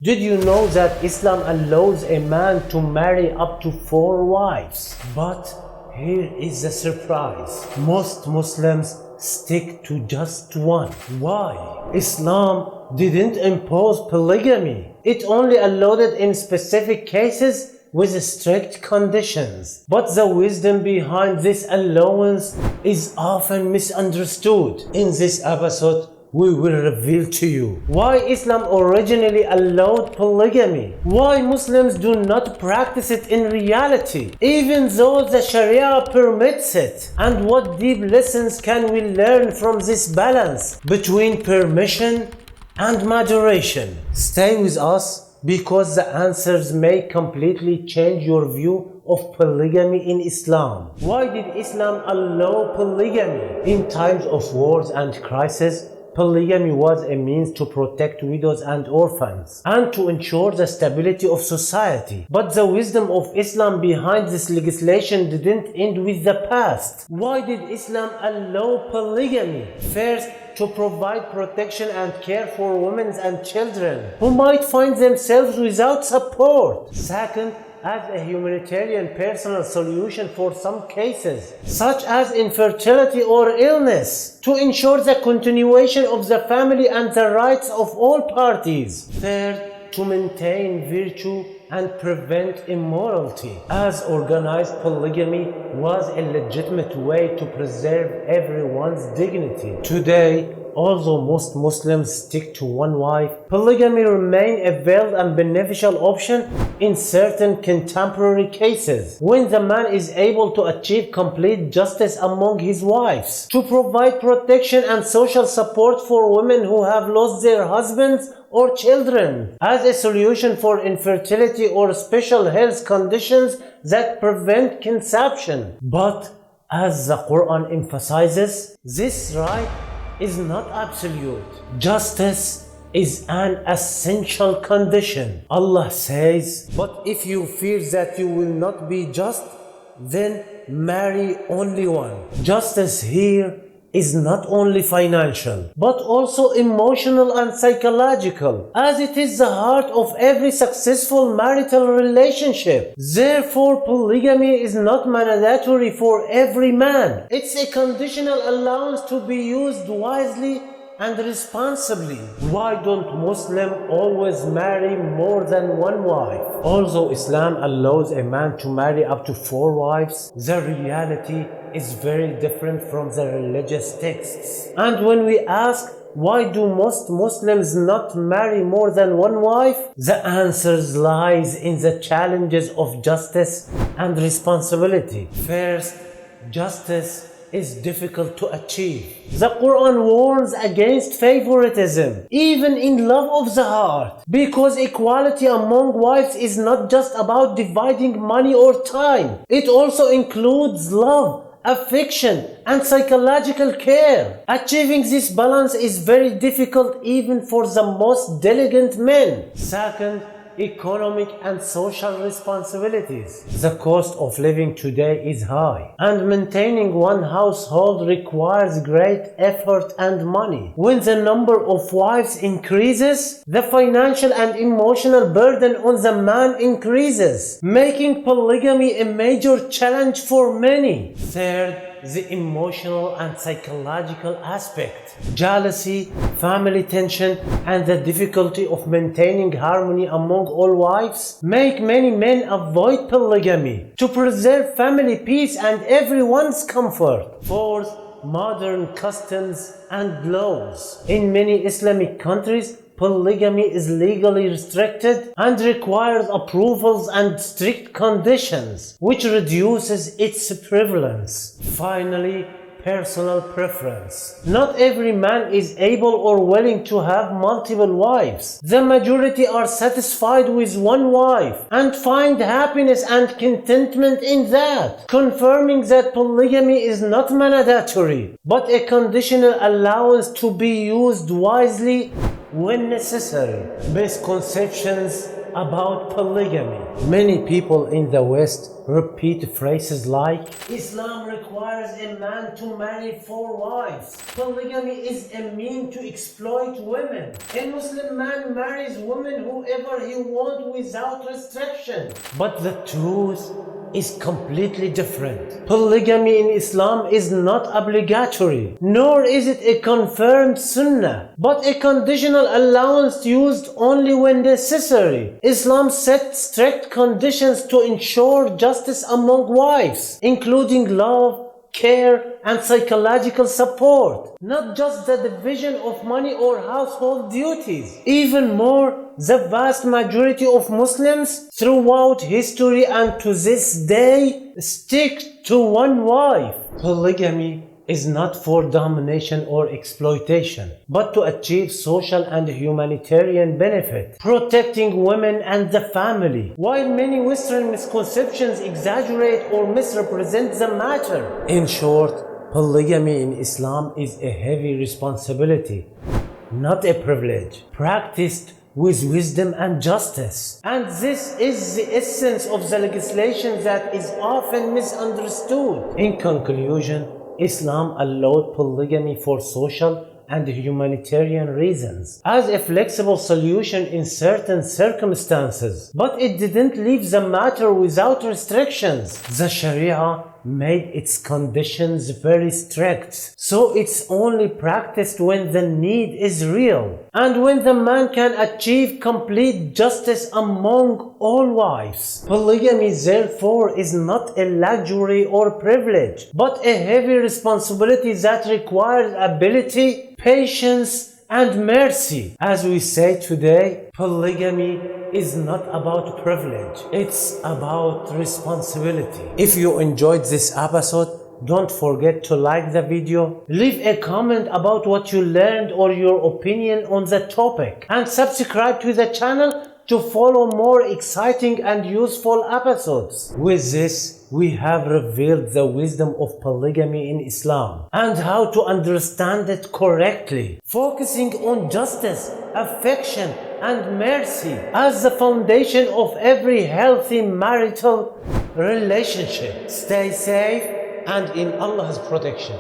Did you know that Islam allows a man to marry up to 4 wives? But here is the surprise. Most Muslims stick to just one. Why? Islam didn't impose polygamy. It only allowed it in specific cases with strict conditions. But the wisdom behind this allowance is often misunderstood. In this episode, we will reveal to you why Islam originally allowed polygamy, why Muslims do not practice it in reality, even though the Sharia permits it, and what deep lessons can we learn from this balance between permission and moderation. Stay with us because the answers may completely change your view of polygamy in Islam. Why did Islam allow polygamy? In times of wars and crisis, polygamy was a means to protect widows and orphans and to ensure the stability of society. But the wisdom of Islam behind this legislation didn't end with the past. Why did Islam allow polygamy? First, to provide protection and care for women and children who might find themselves without support. Second, as a humanitarian personal solution for some cases, such as infertility or illness, to ensure the continuation of the family and the rights of all parties. Third, to maintain virtue and prevent immorality, as organized polygamy was a legitimate way to preserve everyone's dignity. Today, although most Muslims stick to one wife, polygamy remains a valid and beneficial option in certain contemporary cases, when the man is able to achieve complete justice among his wives, to provide protection and social support for women who have lost their husbands or children, as a solution for infertility or special health conditions that prevent conception. But as the Qur'an emphasizes, this right is not absolute. Justice is an essential condition. Allah says, but if you fear that you will not be just, then marry only one. Justice here is not only financial, but also emotional and psychological, as it is the heart of every successful marital relationship. Therefore, polygamy is not mandatory for every man. It's a conditional allowance to be used wisely and responsibly. Why don't Muslims always marry more than one wife? Although Islam allows a man to marry up to 4 wives, the reality is very different from the religious texts. And when we ask, why do most Muslims not marry more than one wife? The answer lies in the challenges of justice and responsibility. First, justice is difficult to achieve. The Quran warns against favoritism, even in love of the heart, because equality among wives is not just about dividing money or time. It also includes love, affection, and psychological care. Achieving this balance is very difficult even for the most diligent men. Second, economic and social responsibilities. The cost of living today is high, and maintaining one household requires great effort and money. When the number of wives increases, the financial and emotional burden on the man increases, making polygamy a major challenge for many. Third, the emotional and psychological aspect. Jealousy, family tension, and the difficulty of maintaining harmony among all wives make many men avoid polygamy to preserve family peace and everyone's comfort. Fourth, modern customs and laws. In many Islamic countries, polygamy is legally restricted and requires approvals and strict conditions, which reduces its prevalence. Finally, personal preference. Not every man is able or willing to have multiple wives. The majority are satisfied with one wife and find happiness and contentment in that, confirming that polygamy is not mandatory, but a conditional allowance to be used wisely when necessary. Misconceptions about polygamy. Many people in the West repeat phrases like Islam requires a man to marry 4 wives. Polygamy is a mean to exploit women. A Muslim man marries women whoever he wants without restriction. But the truth is completely different. Polygamy in Islam is not obligatory, nor is it a confirmed sunnah, but a conditional allowance used only when necessary. Islam set strict conditions to ensure justice among wives, including love, care, and psychological support, not just the division of money or household duties. Even more, the vast majority of Muslims throughout history and to this day stick to one wife. Polygamy is not for domination or exploitation, but to achieve social and humanitarian benefit, protecting women and the family. While many Western misconceptions exaggerate or misrepresent the matter. In short, polygamy in Islam is a heavy responsibility, not a privilege, practiced with wisdom and justice. And this is the essence of the legislation that is often misunderstood. In conclusion, Islam allowed polygamy for social and humanitarian reasons, as a flexible solution in certain circumstances. But it didn't leave the matter without restrictions. The Sharia made its conditions very strict, so it's only practiced when the need is real and when the man can achieve complete justice among all wives. Polygamy therefore is not a luxury or privilege, but a heavy responsibility that requires ability, patience, and mercy. As we say today, polygamy is not about privilege, it's about responsibility. If you enjoyed this episode, don't forget to like the video, leave a comment about what you learned or your opinion on the topic, and subscribe to the channel to follow more exciting and useful episodes. With this, we have revealed the wisdom of polygamy in Islam and how to understand it correctly, focusing on justice, affection, and mercy as the foundation of every healthy marital relationship. Stay safe and in Allah's protection.